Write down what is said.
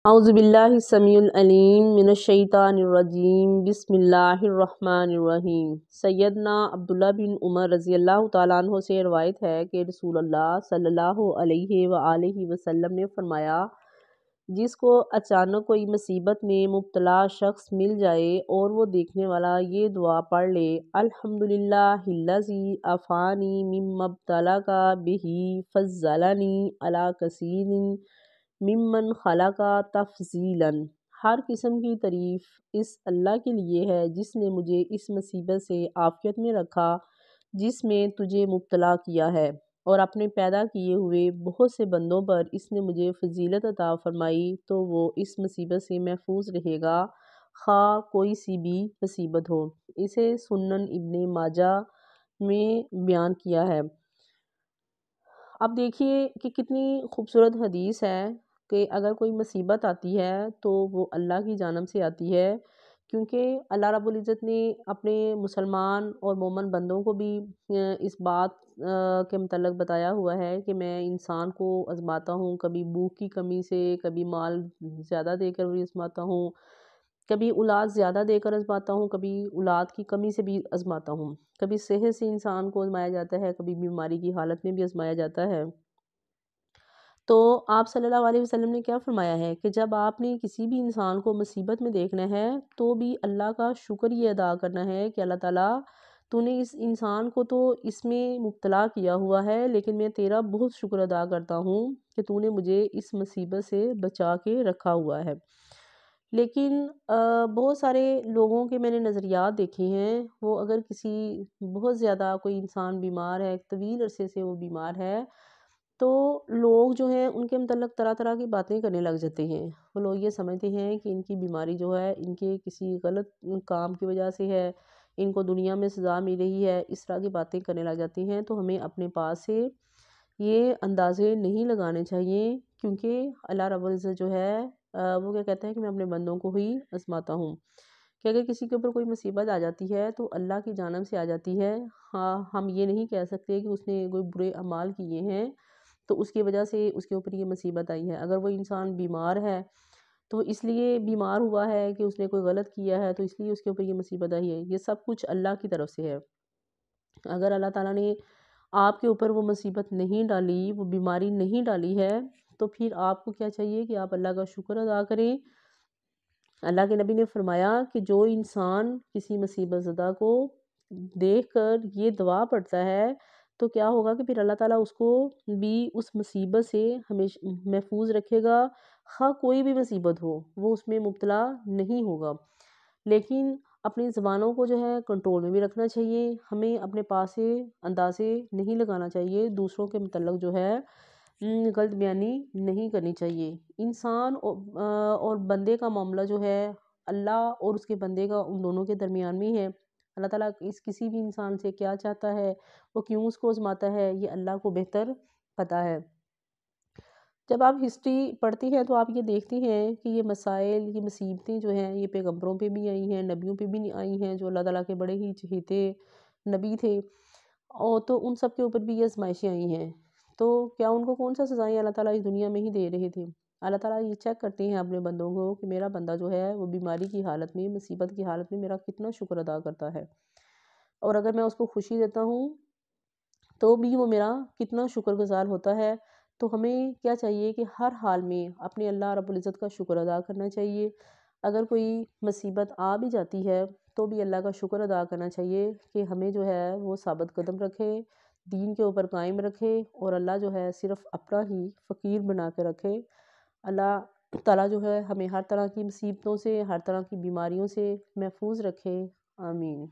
اعوذ باللہ السمیع العلیم من الشیطان الرجیم بسم اللہ الرحمن الرحیم۔ سیدنا عبداللہ بن عمر رضی اللہ تعالیٰ عنہ سے روایت ہے کہ رسول اللہ صلی اللہ علیہ وآلہ وسلم نے فرمایا، جس کو اچانک کوئی مصیبت میں مبتلا شخص مل جائے اور وہ دیکھنے والا یہ دعا پڑھ لے، الحمدللہ الذی عافانی مما ابتلاک بہ فضلنی علی کثیر ممن خلق تفضیلا۔ ہر قسم کی تعریف اس اللہ کے لیے ہے جس نے مجھے اس مصیبت سے عافیت میں رکھا جس میں تجھے مبتلا کیا ہے، اور اپنے پیدا کیے ہوئے بہت سے بندوں پر اس نے مجھے فضیلت عطا فرمائی تو وہ اس مصیبت سے محفوظ رہے گا خواہ کوئی سی بھی مصیبت ہو۔ اسے سنن ابن ماجہ میں بیان کیا ہے۔ اب دیکھیے کہ کتنی خوبصورت حدیث ہے کہ اگر کوئی مصیبت آتی ہے تو وہ اللہ کی جانب سے آتی ہے، کیونکہ اللہ رب العزت نے اپنے مسلمان اور مومن بندوں کو بھی اس بات کے متعلق بتایا ہوا ہے کہ میں انسان کو آزماتا ہوں، کبھی بھوک کی کمی سے، کبھی مال زیادہ دے کر بھی آزماتا ہوں، کبھی اولاد زیادہ دے کر آزماتا ہوں، کبھی اولاد کی کمی سے بھی آزماتا ہوں، کبھی صحت سے انسان کو آزمایا جاتا ہے، کبھی بیماری کی حالت میں بھی آزمایا جاتا ہے۔ تو آپ صلی اللہ علیہ وسلم نے کیا فرمایا ہے کہ جب آپ نے کسی بھی انسان کو مصیبت میں دیکھنا ہے تو بھی اللہ کا شکر یہ ادا کرنا ہے کہ اللہ تعالیٰ تو نے اس انسان کو تو اس میں مبتلا کیا ہوا ہے، لیکن میں تیرا بہت شکر ادا کرتا ہوں کہ تو نے مجھے اس مصیبت سے بچا کے رکھا ہوا ہے۔ لیکن بہت سارے لوگوں کے میں نے نظریات دیکھے ہیں، وہ اگر کسی بہت زیادہ کوئی انسان بیمار ہے، ایک طویل عرصے سے وہ بیمار ہے، تو لوگ جو ہیں ان کے متعلق طرح طرح کی باتیں کرنے لگ جاتے ہیں۔ وہ لوگ یہ سمجھتے ہیں کہ ان کی بیماری جو ہے ان کے کسی غلط کام کی وجہ سے ہے، ان کو دنیا میں سزا مل رہی ہے، اس طرح کی باتیں کرنے لگ جاتی ہیں۔ تو ہمیں اپنے پاس سے یہ اندازے نہیں لگانے چاہیے، کیونکہ اللہ رب العزت جو ہے وہ کیا کہتا ہے کہ میں اپنے بندوں کو ہی آزماتا ہوں، کہ اگر کسی کے اوپر کوئی مصیبت آ جاتی ہے تو اللہ کی جانب سے آ جاتی ہے۔ ہاں، ہم یہ نہیں کہہ سکتے کہ اس نے کوئی برے اعمال کیے ہیں تو اس کی وجہ سے اس کے اوپر یہ مصیبت آئی ہے۔ اگر وہ انسان بیمار ہے تو اس لیے بیمار ہوا ہے کہ اس نے کوئی غلط کیا ہے تو اس لیے اس کے اوپر یہ مصیبت آئی ہے، یہ سب کچھ اللہ کی طرف سے ہے۔ اگر اللہ تعالیٰ نے آپ کے اوپر وہ مصیبت نہیں ڈالی، وہ بیماری نہیں ڈالی ہے، تو پھر آپ کو کیا چاہیے کہ آپ اللہ کا شکر ادا کریں۔ اللہ کے نبی نے فرمایا کہ جو انسان کسی مصیبت زدہ کو دیکھ کر یہ دعا پڑھتا ہے تو کیا ہوگا کہ پھر اللہ تعالیٰ اس کو بھی اس مصیبت سے ہمیشہ محفوظ رکھے گا، خواہ کوئی بھی مصیبت ہو وہ اس میں مبتلا نہیں ہوگا۔ لیکن اپنی زبانوں کو جو ہے کنٹرول میں بھی رکھنا چاہیے، ہمیں اپنے پاس سے اندازے نہیں لگانا چاہیے، دوسروں کے متعلق جو ہے غلط بیانی نہیں کرنی چاہیے۔ انسان اور بندے کا معاملہ جو ہے اللہ اور اس کے بندے کا ان دونوں کے درمیان میں ہے۔ اللہ تعالیٰ کسی بھی انسان سے کیا چاہتا ہے، وہ کیوں اس کو آزماتا ہے، یہ اللہ کو بہتر پتہ ہے۔ جب آپ ہسٹری پڑھتی ہیں تو آپ یہ دیکھتی ہیں کہ یہ مسائل، یہ مصیبتیں جو ہیں یہ پیغمبروں پہ بھی آئی ہیں، نبیوں پہ بھی آئی ہیں جو اللہ تعالیٰ کے بڑے ہی چہیتے نبی تھے، اور تو ان سب کے اوپر بھی یہ آزمائشیں آئی ہیں۔ تو کیا ان کو کون سا سزائیں اللہ تعالیٰ اس دنیا میں ہی دے رہے تھے؟ اللہ تعالیٰ یہ چیک کرتے ہیں اپنے بندوں کو کہ میرا بندہ جو ہے وہ بیماری کی حالت میں، مصیبت کی حالت میں میرا کتنا شکر ادا کرتا ہے، اور اگر میں اس کو خوشی دیتا ہوں تو بھی وہ میرا کتنا شکر گزار ہوتا ہے۔ تو ہمیں کیا چاہیے کہ ہر حال میں اپنے اللہ رب العزت کا شکر ادا کرنا چاہیے۔ اگر کوئی مصیبت آ بھی جاتی ہے تو بھی اللہ کا شکر ادا کرنا چاہیے کہ ہمیں جو ہے وہ ثابت قدم رکھے، دین کے اوپر قائم رکھے، اور اللہ جو ہے صرف اپنا ہی فقیر بنا کے رکھے۔ اللہ تعالیٰ جو ہے ہمیں ہر طرح کی مصیبتوں سے، ہر طرح کی بیماریوں سے محفوظ رکھے۔ آمین۔